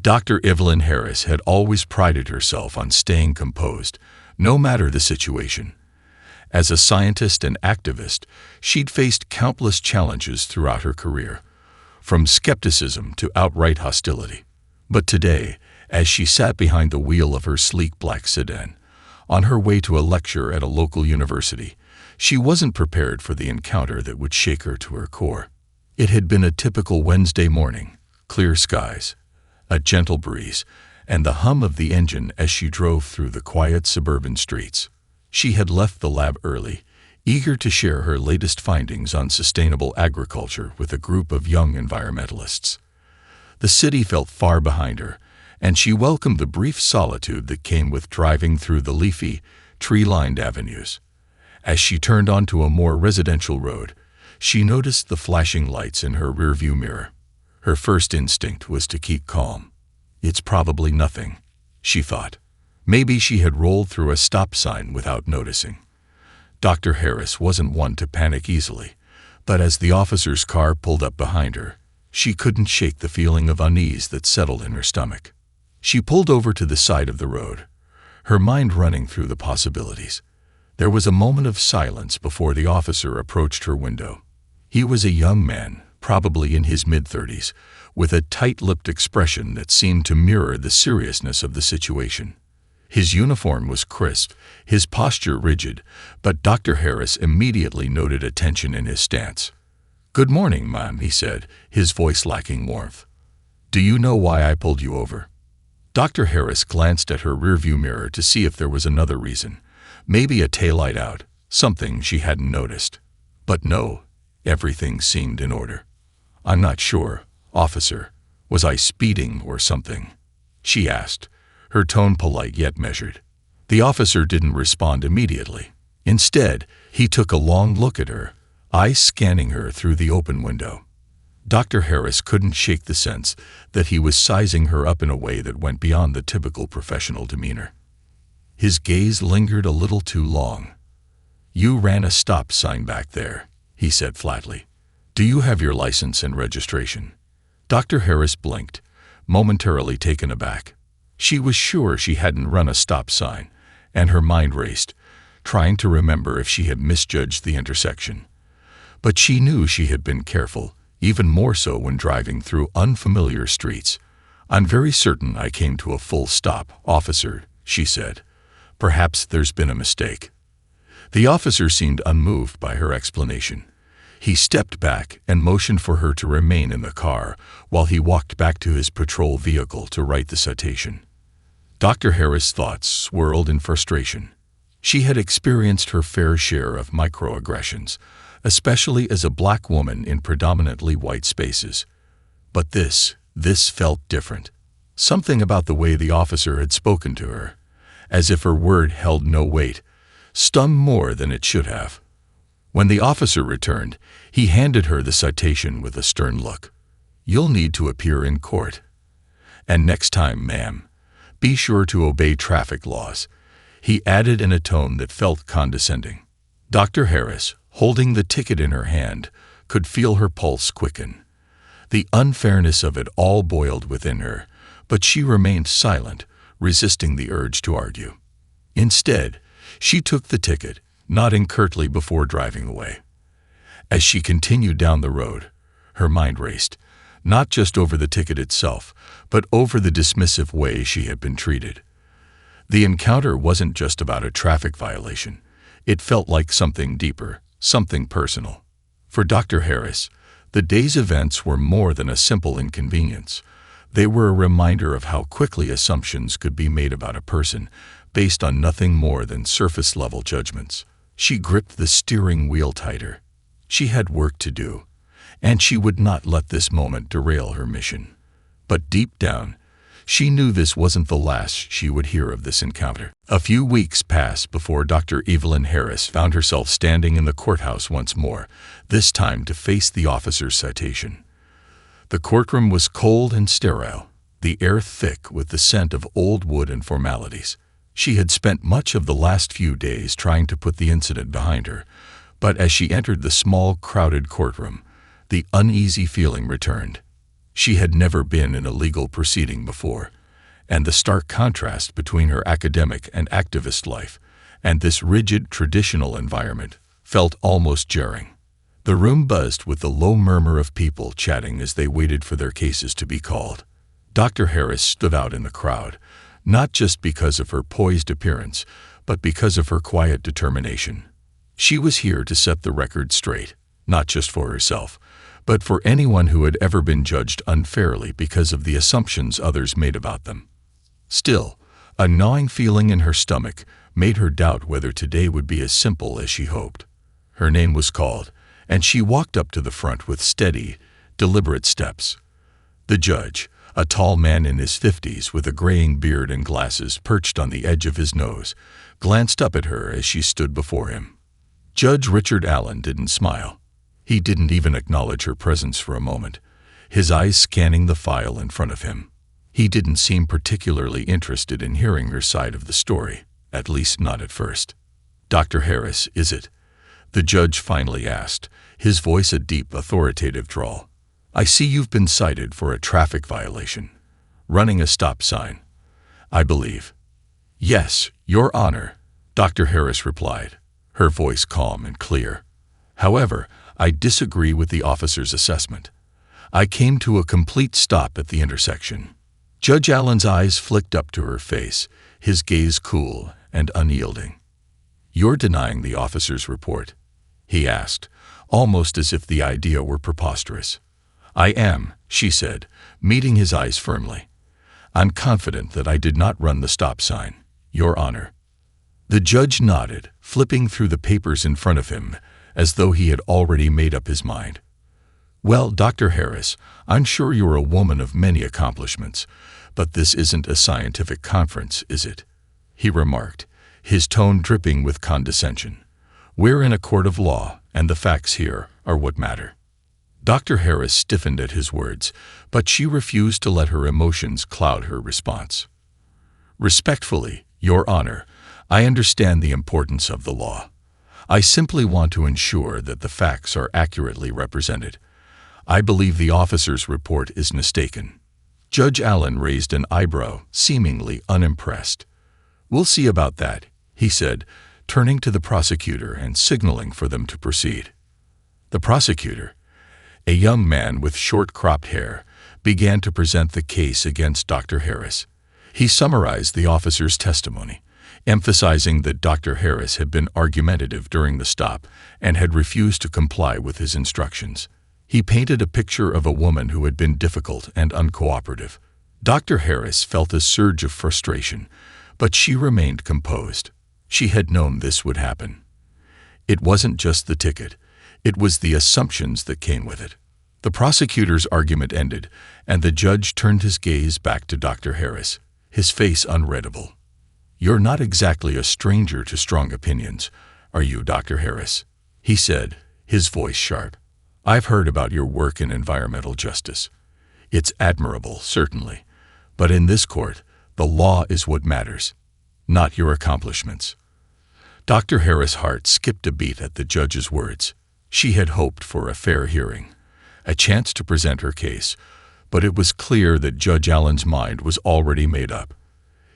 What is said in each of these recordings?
Dr. Evelyn Harris had always prided herself on staying composed, no matter the situation. As a scientist and activist, she'd faced countless challenges throughout her career, from skepticism to outright hostility. But today, as she sat behind the wheel of her sleek black sedan, on her way to a lecture at a local university, she wasn't prepared for the encounter that would shake her to her core. It had been a typical Wednesday morning, clear skies, a gentle breeze, and the hum of the engine as she drove through the quiet suburban streets. She had left the lab early, eager to share her latest findings on sustainable agriculture with a group of young environmentalists. The city felt far behind her, and she welcomed the brief solitude that came with driving through the leafy, tree-lined avenues. As she turned onto a more residential road, she noticed the flashing lights in her rearview mirror. Her first instinct was to keep calm. It's probably nothing, she thought. Maybe she had rolled through a stop sign without noticing. Dr. Harris wasn't one to panic easily, but as the officer's car pulled up behind her, she couldn't shake the feeling of unease that settled in her stomach. She pulled over to the side of the road, her mind running through the possibilities. There was a moment of silence before the officer approached her window. He was a young man, probably in his mid-30s, with a tight-lipped expression that seemed to mirror the seriousness of the situation. His uniform was crisp, his posture rigid, but Dr. Harris immediately noted a tension in his stance. "Good morning, ma'am," he said, his voice lacking warmth. "Do you know why I pulled you over?" Dr. Harris glanced at her rearview mirror to see if there was another reason, maybe a taillight out, something she hadn't noticed. But no, everything seemed in order. "I'm not sure, officer. Was I speeding or something?" she asked, her tone polite yet measured. The officer didn't respond immediately. Instead, he took a long look at her, eyes scanning her through the open window. Dr. Harris couldn't shake the sense that he was sizing her up in a way that went beyond the typical professional demeanor. His gaze lingered a little too long. "You ran a stop sign back there," he said flatly. "Do you have your license and registration?" Dr. Harris blinked, momentarily taken aback. She was sure she hadn't run a stop sign, and her mind raced, trying to remember if she had misjudged the intersection. But she knew she had been careful, even more so when driving through unfamiliar streets. "I'm very certain I came to a full stop, officer," she said. "Perhaps there's been a mistake." The officer seemed unmoved by her explanation. He stepped back and motioned for her to remain in the car while he walked back to his patrol vehicle to write the citation. Dr. Harris' thoughts swirled in frustration. She had experienced her fair share of microaggressions, especially as a black woman in predominantly white spaces. But this felt different. Something about the way the officer had spoken to her, as if her word held no weight, stung more than it should have. When the officer returned, he handed her the citation with a stern look. "You'll need to appear in court. And next time, ma'am, be sure to obey traffic laws," he added in a tone that felt condescending. Dr. Harris, holding the ticket in her hand, could feel her pulse quicken. The unfairness of it all boiled within her, but she remained silent, resisting the urge to argue. Instead, she took the ticket, nodding curtly before driving away. As she continued down the road, her mind raced, not just over the ticket itself, but over the dismissive way she had been treated. The encounter wasn't just about a traffic violation. It felt like something deeper, something personal. For Dr. Harris, the day's events were more than a simple inconvenience. They were a reminder of how quickly assumptions could be made about a person based on nothing more than surface-level judgments. She gripped the steering wheel tighter. She had work to do, and she would not let this moment derail her mission. But deep down, she knew this wasn't the last she would hear of this encounter. A few weeks passed before Dr. Evelyn Harris found herself standing in the courthouse once more, this time to face the officer's citation. The courtroom was cold and sterile, the air thick with the scent of old wood and formalities. She had spent much of the last few days trying to put the incident behind her, but as she entered the small, crowded courtroom, the uneasy feeling returned. She had never been in a legal proceeding before, and the stark contrast between her academic and activist life and this rigid, traditional environment felt almost jarring. The room buzzed with the low murmur of people chatting as they waited for their cases to be called. Dr. Harris stood out in the crowd, not just because of her poised appearance, but because of her quiet determination. She was here to set the record straight, not just for herself, but for anyone who had ever been judged unfairly because of the assumptions others made about them. Still, a gnawing feeling in her stomach made her doubt whether today would be as simple as she hoped. Her name was called, and she walked up to the front with steady, deliberate steps. The judge, a tall man in his 50s with a graying beard and glasses perched on the edge of his nose, glanced up at her as she stood before him. Judge Richard Allen didn't smile. He didn't even acknowledge her presence for a moment, his eyes scanning the file in front of him. He didn't seem particularly interested in hearing her side of the story, at least not at first. "Dr. Harris, is it?" the judge finally asked, his voice a deep, authoritative drawl. "I see you've been cited for a traffic violation. Running a stop sign, I believe." "Yes, Your Honor," Dr. Harris replied, her voice calm and clear. "However, I disagree with the officer's assessment. I came to a complete stop at the intersection." Judge Allen's eyes flicked up to her face, his gaze cool and unyielding. "You're denying the officer's report?" he asked, almost as if the idea were preposterous. "I am," she said, meeting his eyes firmly. "I'm confident that I did not run the stop sign, Your Honor." The judge nodded, flipping through the papers in front of him, as though he had already made up his mind. "Well, Dr. Harris, I'm sure you're a woman of many accomplishments, but this isn't a scientific conference, is it?" he remarked, his tone dripping with condescension. "We're in a court of law, and the facts here are what matter." Dr. Harris stiffened at his words, but she refused to let her emotions cloud her response. "Respectfully, Your Honor, I understand the importance of the law. I simply want to ensure that the facts are accurately represented. I believe the officer's report is mistaken." Judge Allen raised an eyebrow, seemingly unimpressed. "We'll see about that," he said, turning to the prosecutor and signaling for them to proceed. The prosecutor, a young man with short-cropped hair, began to present the case against Dr. Harris. He summarized the officer's testimony, emphasizing that Dr. Harris had been argumentative during the stop and had refused to comply with his instructions. He painted a picture of a woman who had been difficult and uncooperative. Dr. Harris felt a surge of frustration, but she remained composed. She had known this would happen. It wasn't just the ticket, it was the assumptions that came with it. The prosecutor's argument ended, and the judge turned his gaze back to Dr. Harris, his face unreadable. "You're not exactly a stranger to strong opinions, are you, Dr. Harris?" he said, his voice sharp. "I've heard about your work in environmental justice. It's admirable, certainly, but in this court, the law is what matters, not your accomplishments." Dr. Harris' heart skipped a beat at the judge's words. She had hoped for a fair hearing, a chance to present her case, but it was clear that Judge Allen's mind was already made up.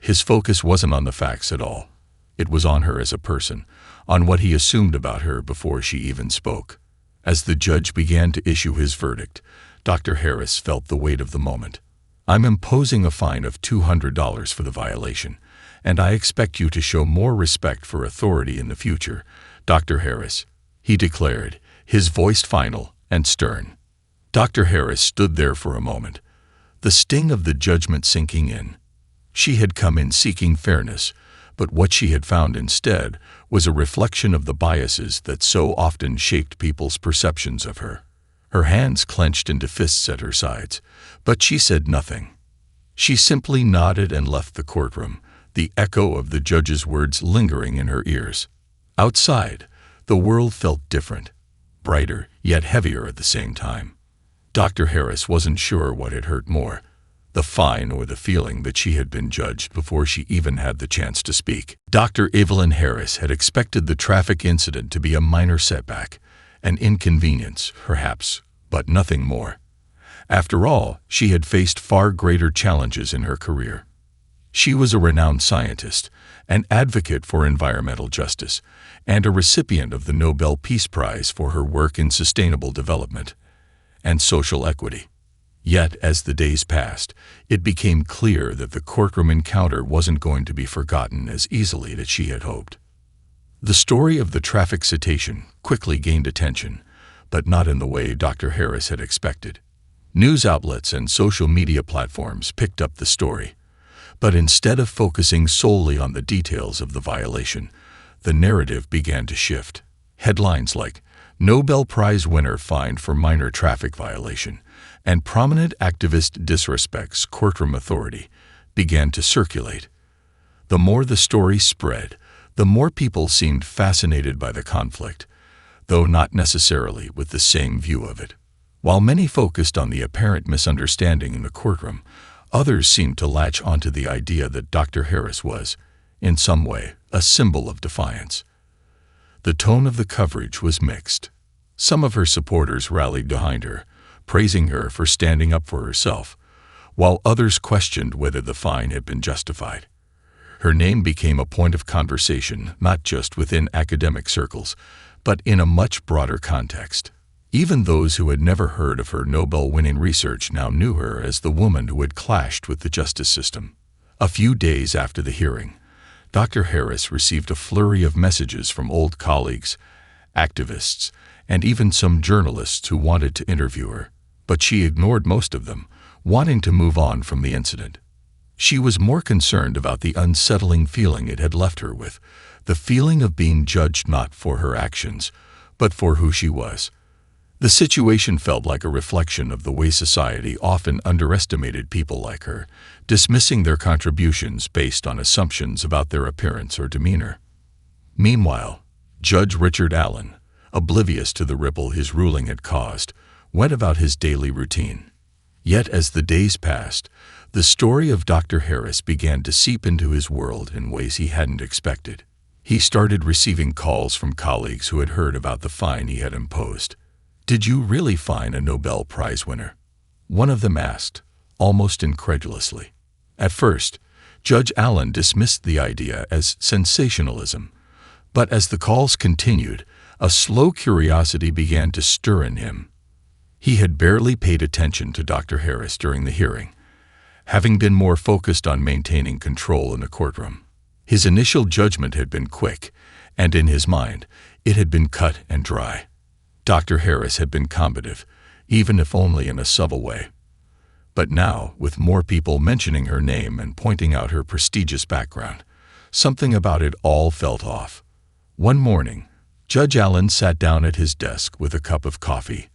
His focus wasn't on the facts at all. It was on her as a person, on what he assumed about her before she even spoke. As the judge began to issue his verdict, Dr. Harris felt the weight of the moment. "I'm imposing a fine of $200 for the violation, and I expect you to show more respect for authority in the future, Dr. Harris," he declared, his voice final and stern. Dr. Harris stood there for a moment, the sting of the judgment sinking in. She had come in seeking fairness, but what she had found instead was a reflection of the biases that so often shaped people's perceptions of her. Her hands clenched into fists at her sides, but she said nothing. She simply nodded and left the courtroom, the echo of the judge's words lingering in her ears. Outside, the world felt different, brighter yet heavier at the same time. Dr. Harris wasn't sure what had hurt more, the fine or the feeling that she had been judged before she even had the chance to speak. Dr. Evelyn Harris had expected the traffic incident to be a minor setback, an inconvenience, perhaps, but nothing more. After all, she had faced far greater challenges in her career. She was a renowned scientist, an advocate for environmental justice, and a recipient of the Nobel Peace Prize for her work in sustainable development and social equity. Yet, as the days passed, it became clear that the courtroom encounter wasn't going to be forgotten as easily as she had hoped. The story of the traffic citation quickly gained attention, but not in the way Dr. Harris had expected. News outlets and social media platforms picked up the story, but instead of focusing solely on the details of the violation, the narrative began to shift. Headlines like "Nobel Prize winner fined for minor traffic violation" and "Prominent activist disrespects courtroom authority" began to circulate. The more the story spread, the more people seemed fascinated by the conflict, though not necessarily with the same view of it. While many focused on the apparent misunderstanding in the courtroom, others seemed to latch onto the idea that Dr. Harris was, in some way, a symbol of defiance. The tone of the coverage was mixed. Some of her supporters rallied behind her, praising her for standing up for herself, while others questioned whether the fine had been justified. Her name became a point of conversation not just within academic circles, but in a much broader context. Even those who had never heard of her Nobel-winning research now knew her as the woman who had clashed with the justice system. A few days after the hearing, Dr. Harris received a flurry of messages from old colleagues, activists, and even some journalists who wanted to interview her, but she ignored most of them, wanting to move on from the incident. She was more concerned about the unsettling feeling it had left her with, the feeling of being judged not for her actions, but for who she was. The situation felt like a reflection of the way society often underestimated people like her, dismissing their contributions based on assumptions about their appearance or demeanor. Meanwhile, Judge Richard Allen, oblivious to the ripple his ruling had caused, went about his daily routine. Yet as the days passed, the story of Dr. Harris began to seep into his world in ways he hadn't expected. He started receiving calls from colleagues who had heard about the fine he had imposed. "Did you really fine a Nobel Prize winner?" one of them asked, almost incredulously. At first, Judge Allen dismissed the idea as sensationalism, but as the calls continued, a slow curiosity began to stir in him. He had barely paid attention to Dr. Harris during the hearing, having been more focused on maintaining control in the courtroom. His initial judgment had been quick, and in his mind, it had been cut and dry. Dr. Harris had been combative, even if only in a subtle way. But now, with more people mentioning her name and pointing out her prestigious background, something about it all felt off. One morning, Judge Allen sat down at his desk with a cup of coffee,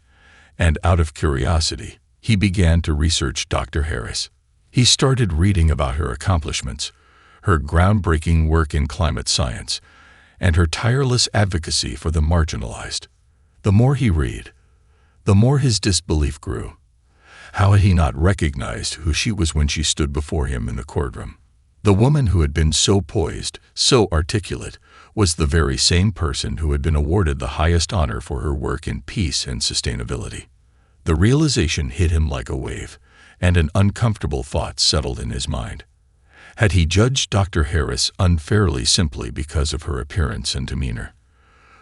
and out of curiosity, he began to research Dr. Harris. He started reading about her accomplishments, her groundbreaking work in climate science, and her tireless advocacy for the marginalized. The more he read, the more his disbelief grew. How had he not recognized who she was when she stood before him in the courtroom? The woman who had been so poised, so articulate, was the very same person who had been awarded the highest honor for her work in peace and sustainability. The realization hit him like a wave, and an uncomfortable thought settled in his mind. Had he judged Dr. Harris unfairly simply because of her appearance and demeanor?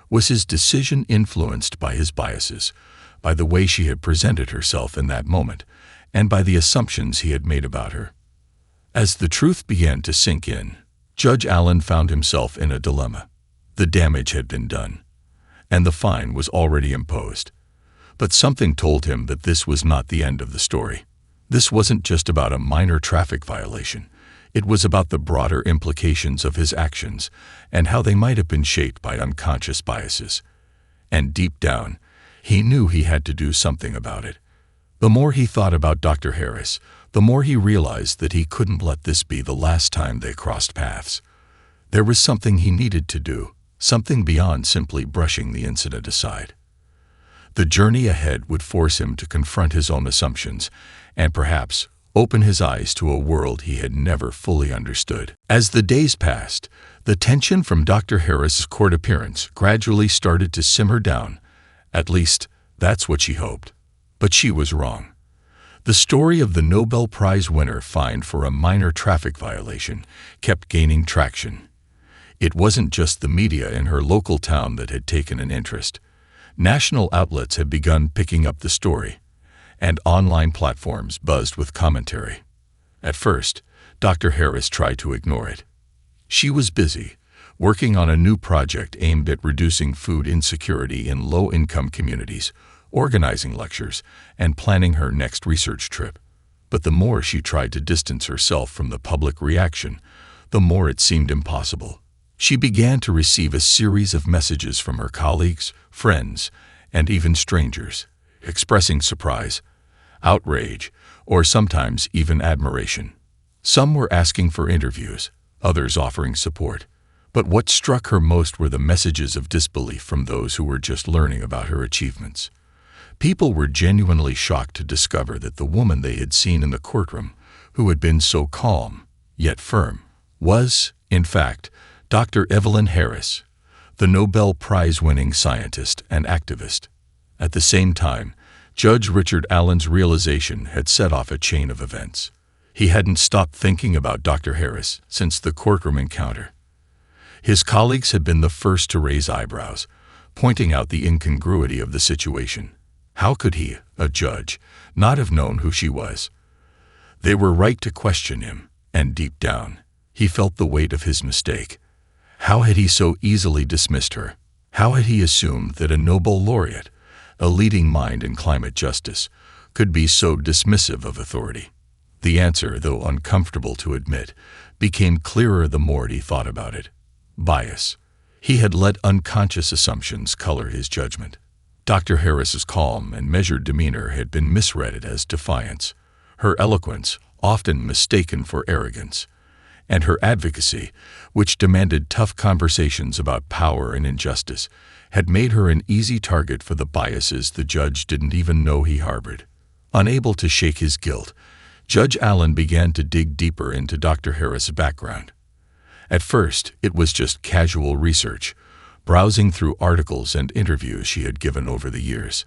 Was his decision influenced by his biases, by the way she had presented herself in that moment, and by the assumptions he had made about her? As the truth began to sink in, Judge Allen found himself in a dilemma. The damage had been done, and the fine was already imposed. But something told him that this was not the end of the story. This wasn't just about a minor traffic violation. It was about the broader implications of his actions and how they might have been shaped by unconscious biases. And deep down, he knew he had to do something about it. The more he thought about Dr. Harris, the more he realized that he couldn't let this be the last time they crossed paths. There was something he needed to do, something beyond simply brushing the incident aside. The journey ahead would force him to confront his own assumptions and perhaps open his eyes to a world he had never fully understood. As the days passed, the tension from Dr. Harris's court appearance gradually started to simmer down. At least, that's what she hoped. But she was wrong. The story of the Nobel Prize winner fined for a minor traffic violation kept gaining traction. It wasn't just the media in her local town that had taken an interest. National outlets had begun picking up the story, and online platforms buzzed with commentary. At first, Dr. Harris tried to ignore it. She was busy, working on a new project aimed at reducing food insecurity in low-income communities, organizing lectures, and planning her next research trip. But the more she tried to distance herself from the public reaction, the more it seemed impossible. She began to receive a series of messages from her colleagues, friends, and even strangers, expressing surprise, outrage, or sometimes even admiration. Some were asking for interviews, others offering support. But what struck her most were the messages of disbelief from those who were just learning about her achievements. People were genuinely shocked to discover that the woman they had seen in the courtroom, who had been so calm, yet firm, was, in fact, Dr. Evelyn Harris, the Nobel Prize-winning scientist and activist. At the same time, Judge Richard Allen's realization had set off a chain of events. He hadn't stopped thinking about Dr. Harris since the courtroom encounter. His colleagues had been the first to raise eyebrows, pointing out the incongruity of the situation. How could he, a judge, not have known who she was? They were right to question him, and deep down, he felt the weight of his mistake. How had he so easily dismissed her? How had he assumed that a Nobel laureate, a leading mind in climate justice, could be so dismissive of authority? The answer, though uncomfortable to admit, became clearer the more he thought about it. Bias. He had let unconscious assumptions color his judgment. Dr. Harris's calm and measured demeanor had been misread as defiance, her eloquence often mistaken for arrogance, and her advocacy, which demanded tough conversations about power and injustice, had made her an easy target for the biases the judge didn't even know he harbored. Unable to shake his guilt, Judge Allen began to dig deeper into Dr. Harris's background. At first, it was just casual research, browsing through articles and interviews she had given over the years.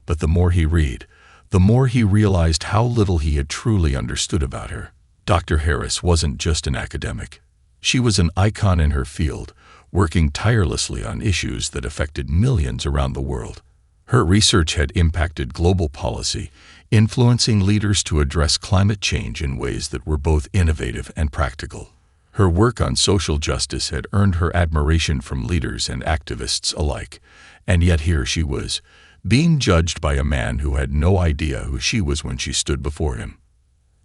But the more he read, the more he realized how little he had truly understood about her. Dr. Harris wasn't just an academic. She was an icon in her field, working tirelessly on issues that affected millions around the world. Her research had impacted global policy, influencing leaders to address climate change in ways that were both innovative and practical. Her work on social justice had earned her admiration from leaders and activists alike, and yet here she was, being judged by a man who had no idea who she was when she stood before him.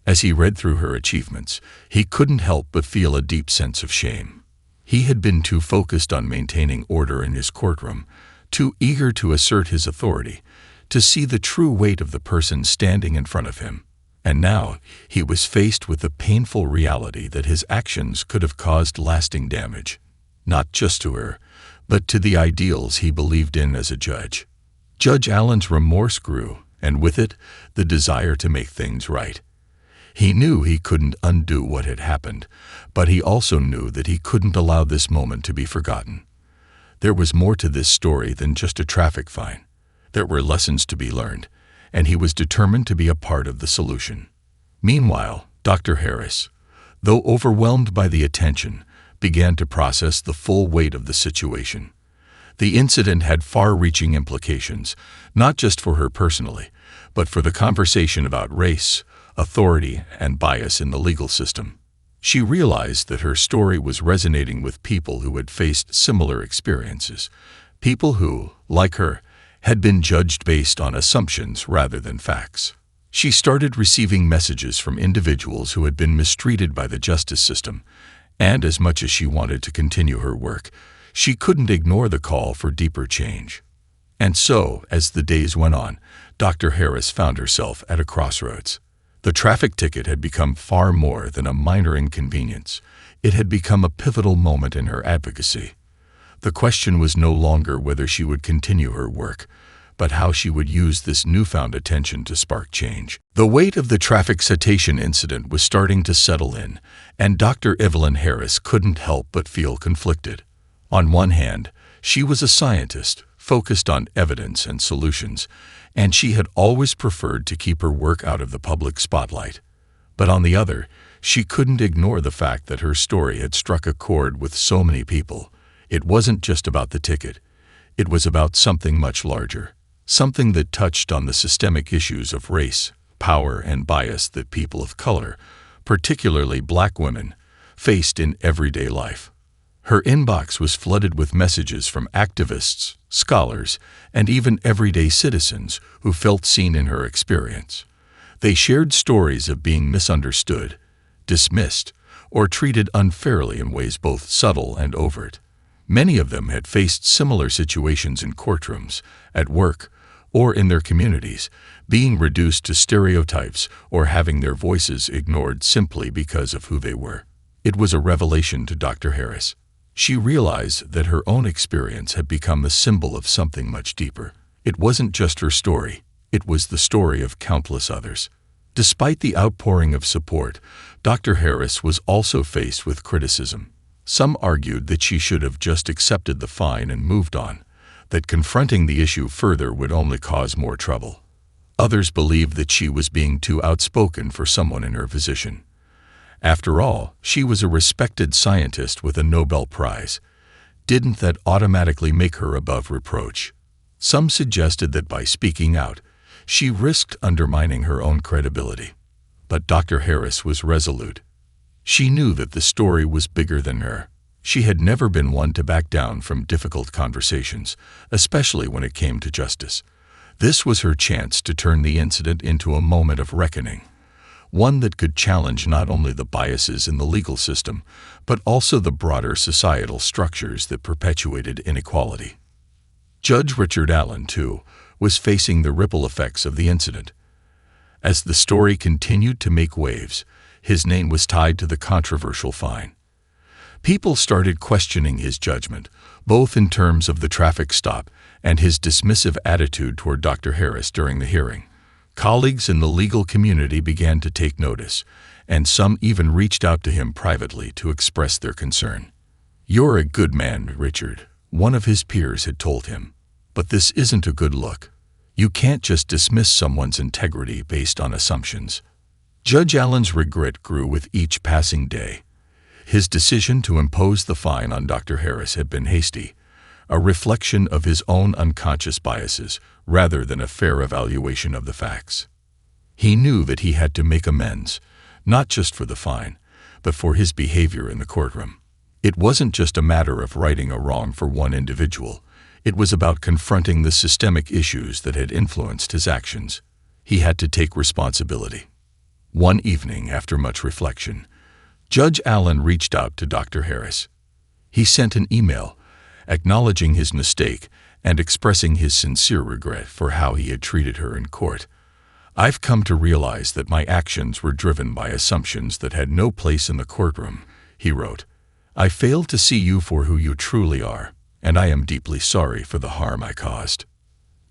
As he read through her achievements, he couldn't help but feel a deep sense of shame. He had been too focused on maintaining order in his courtroom, too eager to assert his authority, to see the true weight of the person standing in front of him. And now he was faced with the painful reality that his actions could have caused lasting damage, not just to her, but to the ideals he believed in as a judge. Judge Allen's remorse grew, and with it, the desire to make things right. He knew he couldn't undo what had happened, but he also knew that he couldn't allow this moment to be forgotten. There was more to this story than just a traffic fine. There were lessons to be learned, and he was determined to be a part of the solution. Meanwhile, Dr. Harris, though overwhelmed by the attention, began to process the full weight of the situation. The incident had far-reaching implications, not just for her personally, but for the conversation about race, authority, and bias in the legal system. She realized that her story was resonating with people who had faced similar experiences, people who, like her, had been judged based on assumptions rather than facts. She started receiving messages from individuals who had been mistreated by the justice system, and as much as she wanted to continue her work, she couldn't ignore the call for deeper change. And so, as the days went on, Dr. Harris found herself at a crossroads. The traffic ticket had become far more than a minor inconvenience. It had become a pivotal moment in her advocacy. The question was no longer whether she would continue her work, but how she would use this newfound attention to spark change. The weight of the traffic citation incident was starting to settle in, and Dr. Evelyn Harris couldn't help but feel conflicted. On one hand, she was a scientist, focused on evidence and solutions, and she had always preferred to keep her work out of the public spotlight. But on the other, she couldn't ignore the fact that her story had struck a chord with so many people. It wasn't just about the ticket. It was about something much larger, something that touched on the systemic issues of race, power, and bias that people of color, particularly Black women, faced in everyday life. Her inbox was flooded with messages from activists, scholars, and even everyday citizens who felt seen in her experience. They shared stories of being misunderstood, dismissed, or treated unfairly in ways both subtle and overt. Many of them had faced similar situations in courtrooms, at work, or in their communities, being reduced to stereotypes or having their voices ignored simply because of who they were. It was a revelation to Dr. Harris. She realized that her own experience had become a symbol of something much deeper. It wasn't just her story, it was the story of countless others. Despite the outpouring of support, Dr. Harris was also faced with criticism. Some argued that she should have just accepted the fine and moved on, that confronting the issue further would only cause more trouble. Others believed that she was being too outspoken for someone in her position. After all, she was a respected scientist with a Nobel Prize. Didn't that automatically make her above reproach? Some suggested that by speaking out, she risked undermining her own credibility. But Dr. Harris was resolute. She knew that the story was bigger than her. She had never been one to back down from difficult conversations, especially when it came to justice. This was her chance to turn the incident into a moment of reckoning, one that could challenge not only the biases in the legal system, but also the broader societal structures that perpetuated inequality. Judge Richard Allen, too, was facing the ripple effects of the incident. As the story continued to make waves, his name was tied to the controversial fine. People started questioning his judgment, both in terms of the traffic stop and his dismissive attitude toward Dr. Harris during the hearing. Colleagues in the legal community began to take notice, and some even reached out to him privately to express their concern. "You're a good man, Richard," one of his peers had told him, "but this isn't a good look. You can't just dismiss someone's integrity based on assumptions." Judge Allen's regret grew with each passing day. His decision to impose the fine on Dr. Harris had been hasty, a reflection of his own unconscious biases rather than a fair evaluation of the facts. He knew that he had to make amends, not just for the fine, but for his behavior in the courtroom. It wasn't just a matter of righting a wrong for one individual. It was about confronting the systemic issues that had influenced his actions. He had to take responsibility. One evening, after much reflection, Judge Allen reached out to Dr. Harris. He sent an email acknowledging his mistake and expressing his sincere regret for how he had treated her in court. "I've come to realize that my actions were driven by assumptions that had no place in the courtroom," he wrote. "I failed to see you for who you truly are, and I am deeply sorry for the harm I caused."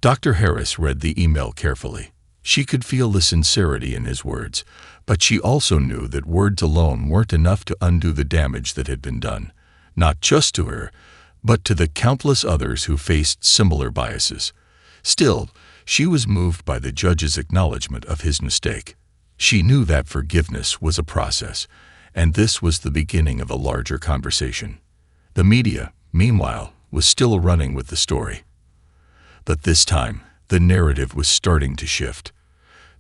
Dr. Harris read the email carefully. She could feel the sincerity in his words, but she also knew that words alone weren't enough to undo the damage that had been done, not just to her, but to the countless others who faced similar biases. Still, she was moved by the judge's acknowledgement of his mistake. She knew that forgiveness was a process, and this was the beginning of a larger conversation. The media, meanwhile, was still running with the story. But this time, the narrative was starting to shift.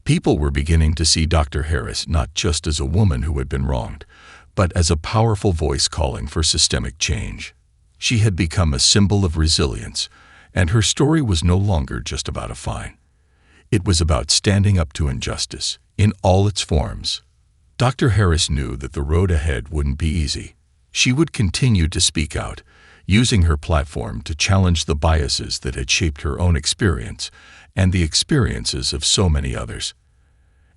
People were beginning to see Dr. Harris not just as a woman who had been wronged, but as a powerful voice calling for systemic change. She had become a symbol of resilience, and her story was no longer just about a fine. It was about standing up to injustice in all its forms. Dr. Harris knew that the road ahead wouldn't be easy. She would continue to speak out, using her platform to challenge the biases that had shaped her own experience and the experiences of so many others.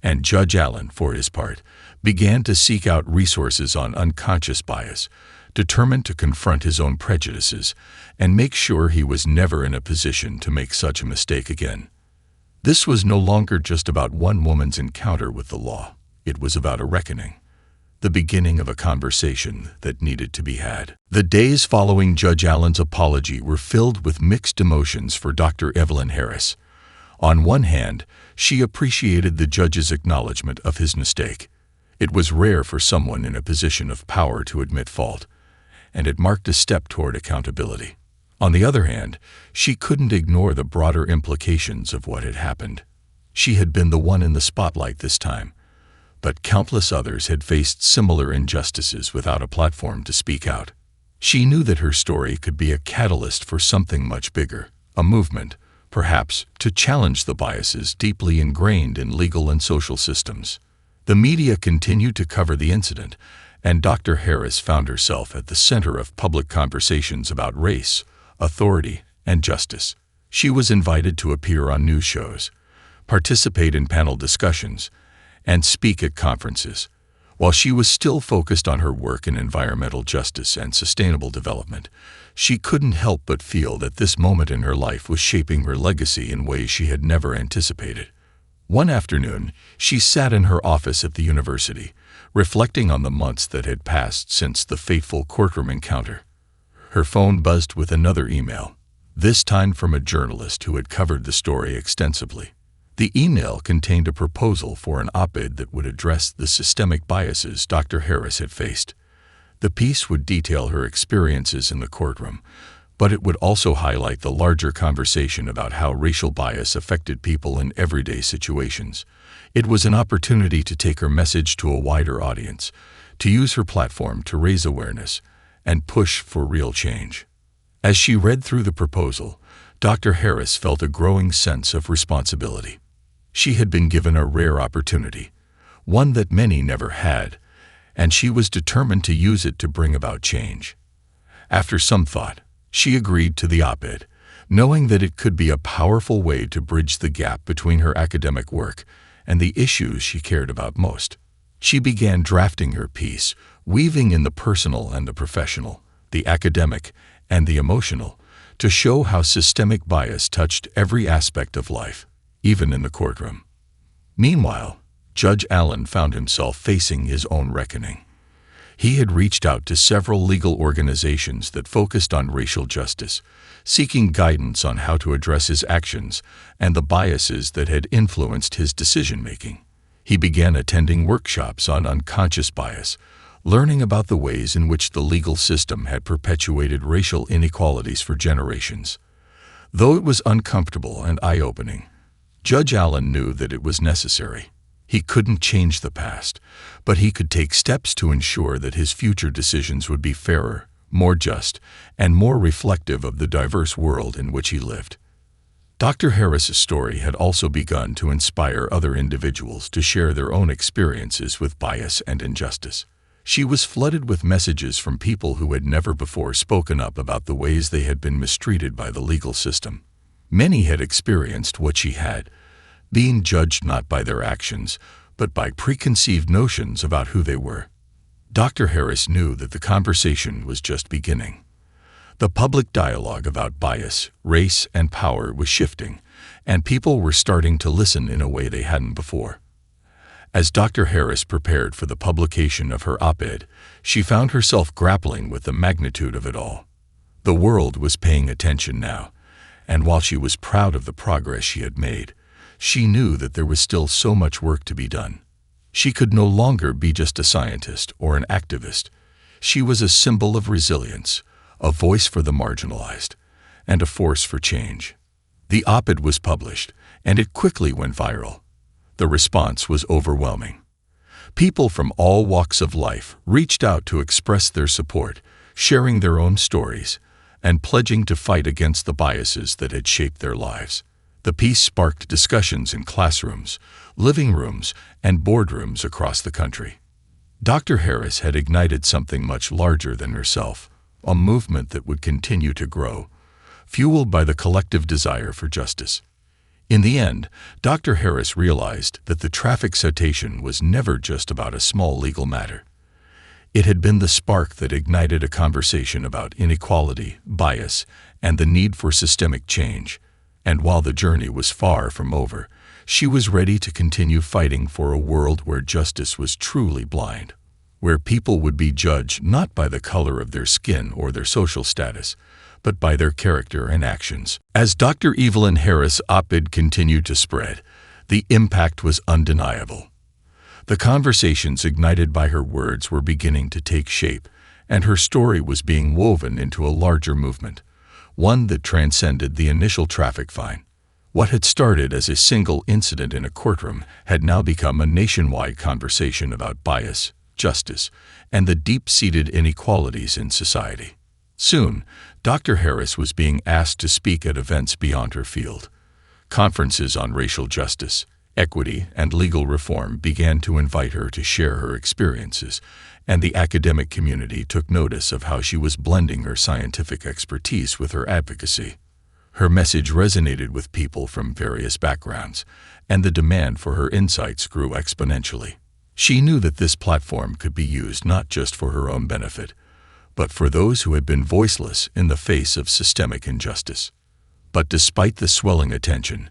And Judge Allen, for his part, began to seek out resources on unconscious bias, determined to confront his own prejudices and make sure he was never in a position to make such a mistake again. This was no longer just about one woman's encounter with the law. It was about a reckoning, the beginning of a conversation that needed to be had. The days following Judge Allen's apology were filled with mixed emotions for Dr. Evelyn Harris. On one hand, she appreciated the judge's acknowledgement of his mistake. It was rare for someone in a position of power to admit fault, and it marked a step toward accountability. On the other hand, she couldn't ignore the broader implications of what had happened. She had been the one in the spotlight this time, but countless others had faced similar injustices without a platform to speak out. She knew that her story could be a catalyst for something much bigger, a movement, perhaps, to challenge the biases deeply ingrained in legal and social systems. The media continued to cover the incident, and Dr. Harris found herself at the center of public conversations about race, authority, and justice. She was invited to appear on news shows, participate in panel discussions, and speak at conferences. While she was still focused on her work in environmental justice and sustainable development, she couldn't help but feel that this moment in her life was shaping her legacy in ways she had never anticipated. One afternoon, she sat in her office at the university, reflecting on the months that had passed since the fateful courtroom encounter. Her phone buzzed with another email, this time from a journalist who had covered the story extensively. The email contained a proposal for an op-ed that would address the systemic biases Dr. Harris had faced. The piece would detail her experiences in the courtroom, but it would also highlight the larger conversation about how racial bias affected people in everyday situations. It was an opportunity to take her message to a wider audience, to use her platform to raise awareness and push for real change. As she read through the proposal, Dr. Harris felt a growing sense of responsibility. She had been given a rare opportunity, one that many never had, and she was determined to use it to bring about change. After some thought, she agreed to the op-ed, knowing that it could be a powerful way to bridge the gap between her academic work and the issues she cared about most. She began drafting her piece, weaving in the personal and the professional, the academic and the emotional, to show how systemic bias touched every aspect of life, even in the courtroom. Meanwhile, Judge Allen found himself facing his own reckoning. He had reached out to several legal organizations that focused on racial justice, seeking guidance on how to address his actions and the biases that had influenced his decision-making. He began attending workshops on unconscious bias, learning about the ways in which the legal system had perpetuated racial inequalities for generations. Though it was uncomfortable and eye-opening, Judge Allen knew that it was necessary. He couldn't change the past, but he could take steps to ensure that his future decisions would be fairer, more just, and more reflective of the diverse world in which he lived. Dr. Harris's story had also begun to inspire other individuals to share their own experiences with bias and injustice. She was flooded with messages from people who had never before spoken up about the ways they had been mistreated by the legal system. Many had experienced what she had, being judged not by their actions, but by preconceived notions about who they were. Dr. Harris knew that the conversation was just beginning. The public dialogue about bias, race, and power was shifting, and people were starting to listen in a way they hadn't before. As Dr. Harris prepared for the publication of her op-ed, she found herself grappling with the magnitude of it all. The world was paying attention now, and while she was proud of the progress she had made, she knew that there was still so much work to be done. She could no longer be just a scientist or an activist. She was a symbol of resilience, a voice for the marginalized, and a force for change. The op-ed was published, and it quickly went viral. The response was overwhelming. People from all walks of life reached out to express their support, sharing their own stories, and pledging to fight against the biases that had shaped their lives. The piece sparked discussions in classrooms, living rooms, and boardrooms across the country. Dr. Harris had ignited something much larger than herself, a movement that would continue to grow, fueled by the collective desire for justice. In the end, Dr. Harris realized that the traffic citation was never just about a small legal matter. It had been the spark that ignited a conversation about inequality, bias, and the need for systemic change. And while the journey was far from over, she was ready to continue fighting for a world where justice was truly blind. where people would be judged not by the color of their skin or their social status, but by their character and actions. As Dr. Evelyn Harris' op-ed continued to spread, the impact was undeniable. The conversations ignited by her words were beginning to take shape, and her story was being woven into a larger movement, one that transcended the initial traffic fine. What had started as a single incident in a courtroom had now become a nationwide conversation about bias, justice, and the deep-seated inequalities in society. Soon, Dr. Harris was being asked to speak at events beyond her field. Conferences on racial justice, equity, and legal reform began to invite her to share her experiences, and the academic community took notice of how she was blending her scientific expertise with her advocacy. Her message resonated with people from various backgrounds, and the demand for her insights grew exponentially. She knew that this platform could be used not just for her own benefit, but for those who had been voiceless in the face of systemic injustice. But despite the swelling attention,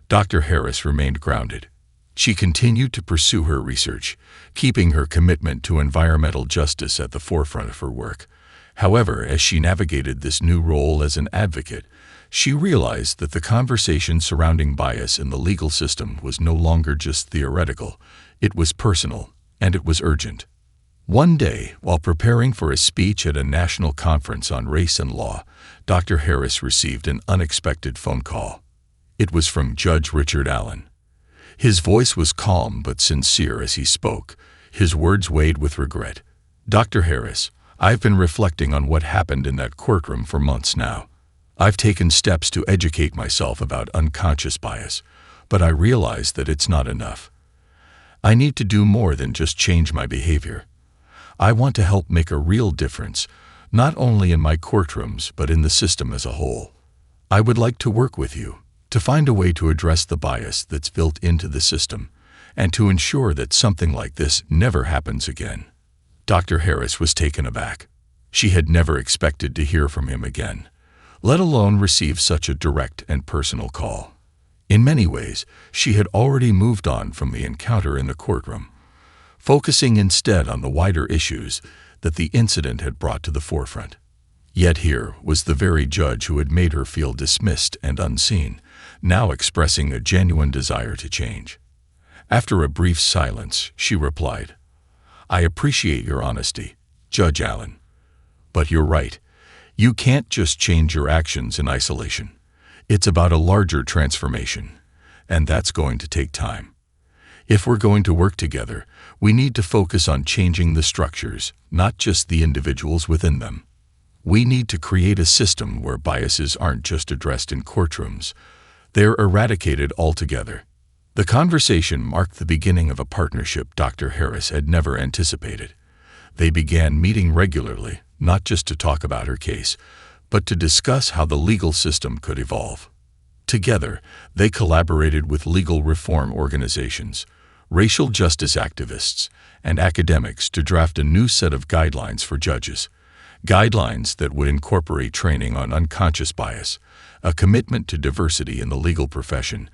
Dr. Harris remained grounded. She continued to pursue her research, keeping her commitment to environmental justice at the forefront of her work. However, as she navigated this new role as an advocate, she realized that the conversation surrounding bias in the legal system was no longer just theoretical, it was personal, and it was urgent. One day, while preparing for a speech at a national conference on race and law, Dr. Harris received an unexpected phone call. It was from Judge Richard Allen. His voice was calm but sincere as he spoke, his words weighed with regret. "Dr. Harris, I've been reflecting on what happened in that courtroom for months now. I've taken steps to educate myself about unconscious bias, but I realize that it's not enough. I need to do more than just change my behavior. I want to help make a real difference, not only in my courtrooms but in the system as a whole. I would like to work with you to find a way to address the bias that's built into the system and to ensure that something like this never happens again." Dr. Harris was taken aback. She had never expected to hear from him again, let alone receive such a direct and personal call. In many ways, she had already moved on from the encounter in the courtroom, focusing instead on the wider issues that the incident had brought to the forefront. Yet here was the very judge who had made her feel dismissed and unseen, now expressing a genuine desire to change. After a brief silence, she replied, "I appreciate your honesty, Judge Allen. But you're right. You can't just change your actions in isolation. It's about a larger transformation, and that's going to take time. If we're going to work together, we need to focus on changing the structures, not just the individuals within them. We need to create a system where biases aren't just addressed in courtrooms, they're eradicated altogether." The conversation marked the beginning of a partnership Dr. Harris had never anticipated. They began meeting regularly, not just to talk about her case, but to discuss how the legal system could evolve. Together, they collaborated with legal reform organizations, racial justice activists, and academics to draft a new set of guidelines for judges, guidelines that would incorporate training on unconscious bias, a commitment to diversity in the legal profession,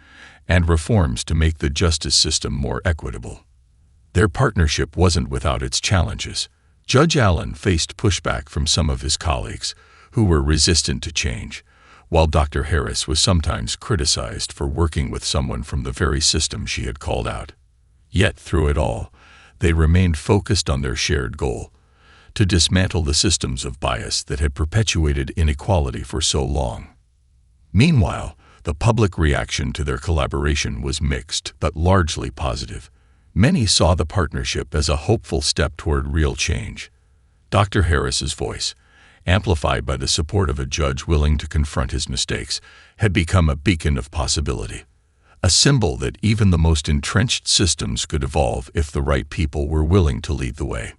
and reforms to make the justice system more equitable. Their partnership wasn't without its challenges. Judge Allen faced pushback from some of his colleagues, who were resistant to change, while Dr. Harris was sometimes criticized for working with someone from the very system she had called out. Yet, through it all, they remained focused on their shared goal, to dismantle the systems of bias that had perpetuated inequality for so long. Meanwhile, the public reaction to their collaboration was mixed but largely positive. Many saw the partnership as a hopeful step toward real change. Dr. Harris's voice, amplified by the support of a judge willing to confront his mistakes, had become a beacon of possibility, a symbol that even the most entrenched systems could evolve if the right people were willing to lead the way.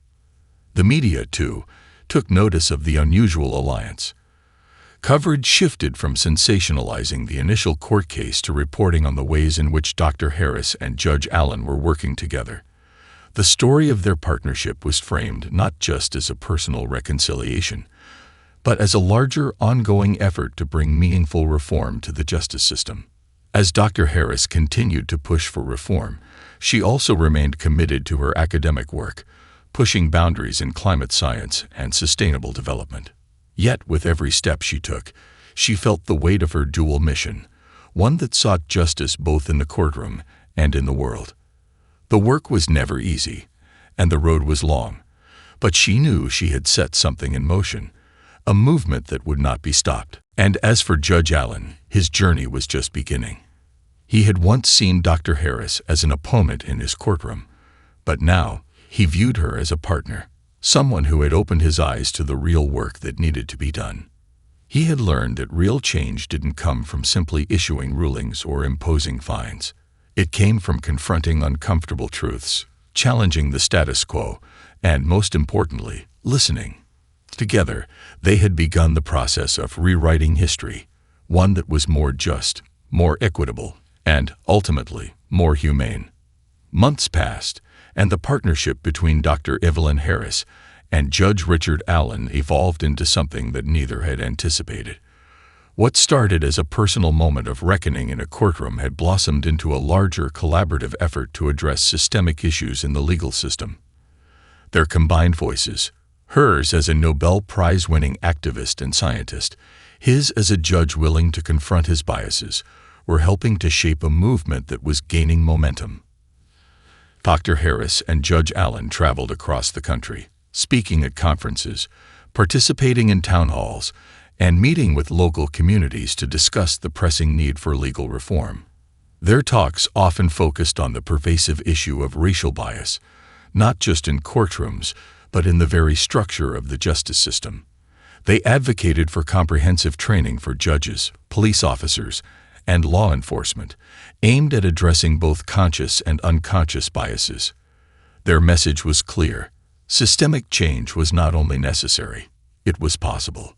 The media, too, took notice of the unusual alliance. Coverage shifted from sensationalizing the initial court case to reporting on the ways in which Dr. Harris and Judge Allen were working together. The story of their partnership was framed not just as a personal reconciliation, but as a larger, ongoing effort to bring meaningful reform to the justice system. As Dr. Harris continued to push for reform, she also remained committed to her academic work, pushing boundaries in climate science and sustainable development. Yet, with every step she took, she felt the weight of her dual mission, one that sought justice both in the courtroom and in the world. The work was never easy, and the road was long, but she knew she had set something in motion, a movement that would not be stopped. And as for Judge Allen, his journey was just beginning. He had once seen Dr. Harris as an opponent in his courtroom, but now he viewed her as a partner, someone who had opened his eyes to the real work that needed to be done. He had learned that real change didn't come from simply issuing rulings or imposing fines. It came from confronting uncomfortable truths, challenging the status quo, and, most importantly, listening. Together, they had begun the process of rewriting history, one that was more just, more equitable, and, ultimately, more humane. Months passed, and the partnership between Dr. Evelyn Harris and Judge Richard Allen evolved into something that neither had anticipated. What started as a personal moment of reckoning in a courtroom had blossomed into a larger collaborative effort to address systemic issues in the legal system. Their combined voices, hers as a Nobel Prize-winning activist and scientist, his as a judge willing to confront his biases, were helping to shape a movement that was gaining momentum. Dr. Harris and Judge Allen traveled across the country, speaking at conferences, participating in town halls, and meeting with local communities to discuss the pressing need for legal reform. Their talks often focused on the pervasive issue of racial bias, not just in courtrooms, but in the very structure of the justice system. They advocated for comprehensive training for judges, police officers, and law enforcement, aimed at addressing both conscious and unconscious biases. Their message was clear. Systemic change was not only necessary, it was possible.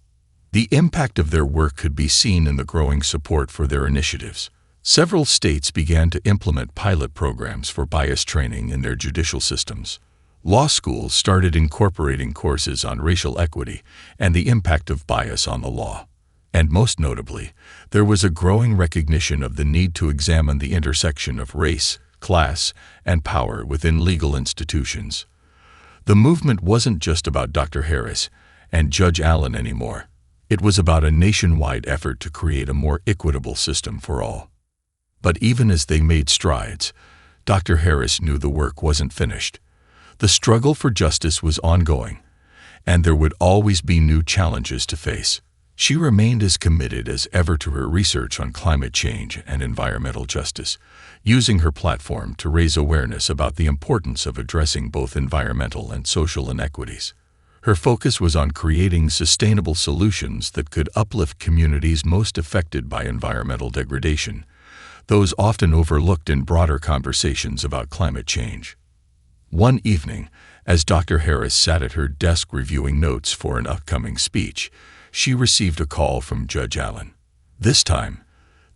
The impact of their work could be seen in the growing support for their initiatives. Several states began to implement pilot programs for bias training in their judicial systems. Law schools started incorporating courses on racial equity and the impact of bias on the law. And most notably, there was a growing recognition of the need to examine the intersection of race, class, and power within legal institutions. The movement wasn't just about Dr. Harris and Judge Allen anymore. It was about a nationwide effort to create a more equitable system for all. But even as they made strides, Dr. Harris knew the work wasn't finished. The struggle for justice was ongoing, and there would always be new challenges to face. She remained as committed as ever to her research on climate change and environmental justice, using her platform to raise awareness about the importance of addressing both environmental and social inequities. Her focus was on creating sustainable solutions that could uplift communities most affected by environmental degradation, those often overlooked in broader conversations about climate change. One evening, as Dr. Harris sat at her desk reviewing notes for an upcoming speech, she received a call from Judge Allen. This time,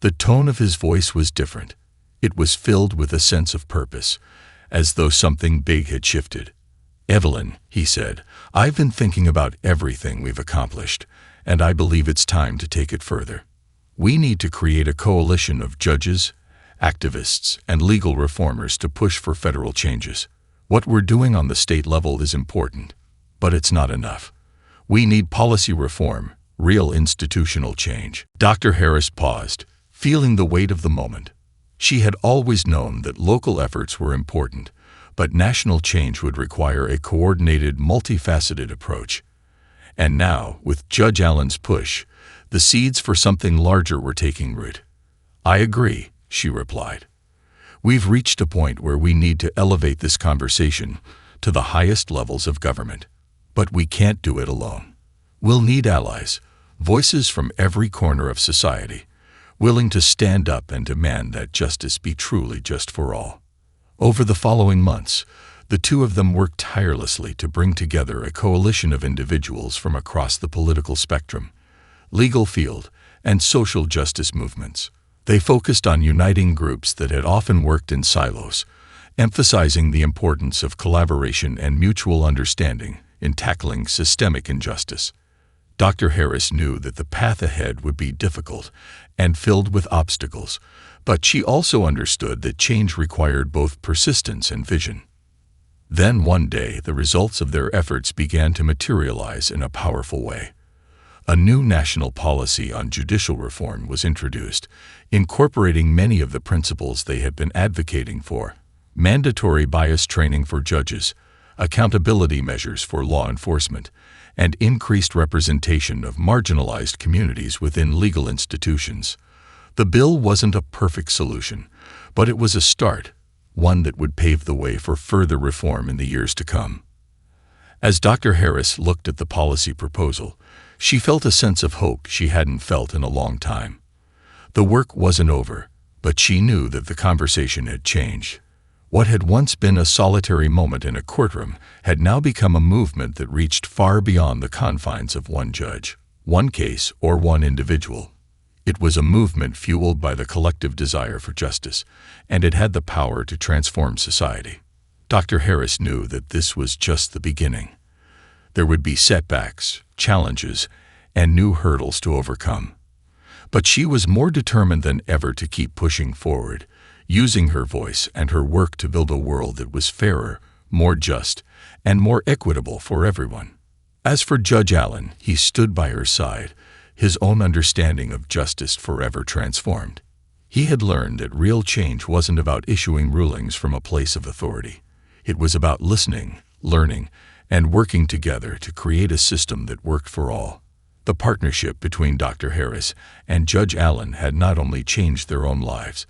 the tone of his voice was different. It was filled with a sense of purpose, as though something big had shifted. "Evelyn," he said, "I've been thinking about everything we've accomplished, and I believe it's time to take it further. We need to create a coalition of judges, activists, and legal reformers to push for federal changes. What we're doing on the state level is important, but it's not enough. We need policy reform, real institutional change." Dr. Harris paused, feeling the weight of the moment. She had always known that local efforts were important, but national change would require a coordinated, multifaceted approach. And now, with Judge Allen's push, the seeds for something larger were taking root. "I agree," she replied. "We've reached a point where we need to elevate this conversation to the highest levels of government. But we can't do it alone. We'll need allies, voices from every corner of society, willing to stand up and demand that justice be truly just for all." Over the following months, the two of them worked tirelessly to bring together a coalition of individuals from across the political spectrum, legal field, and social justice movements. They focused on uniting groups that had often worked in silos, emphasizing the importance of collaboration and mutual understanding in tackling systemic injustice. Dr. Harris knew that the path ahead would be difficult and filled with obstacles, but she also understood that change required both persistence and vision. Then one day, the results of their efforts began to materialize in a powerful way. A new national policy on judicial reform was introduced, incorporating many of the principles they had been advocating for: mandatory bias training for judges, accountability measures for law enforcement, and increased representation of marginalized communities within legal institutions. The bill wasn't a perfect solution, but it was a start, one that would pave the way for further reform in the years to come. As Dr. Harris looked at the policy proposal, she felt a sense of hope she hadn't felt in a long time. The work wasn't over, but she knew that the conversation had changed. What had once been a solitary moment in a courtroom had now become a movement that reached far beyond the confines of one judge, one case, or one individual. It was a movement fueled by the collective desire for justice, and it had the power to transform society. Dr. Harris knew that this was just the beginning. There would be setbacks, challenges, and new hurdles to overcome. But she was more determined than ever to keep pushing forward, using her voice and her work to build a world that was fairer, more just, and more equitable for everyone. As for Judge Allen, he stood by her side, his own understanding of justice forever transformed. He had learned that real change wasn't about issuing rulings from a place of authority. It was about listening, learning, and working together to create a system that worked for all. The partnership between Dr. Harris and Judge Allen had not only changed their own lives,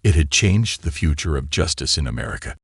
it had changed the future of justice in America.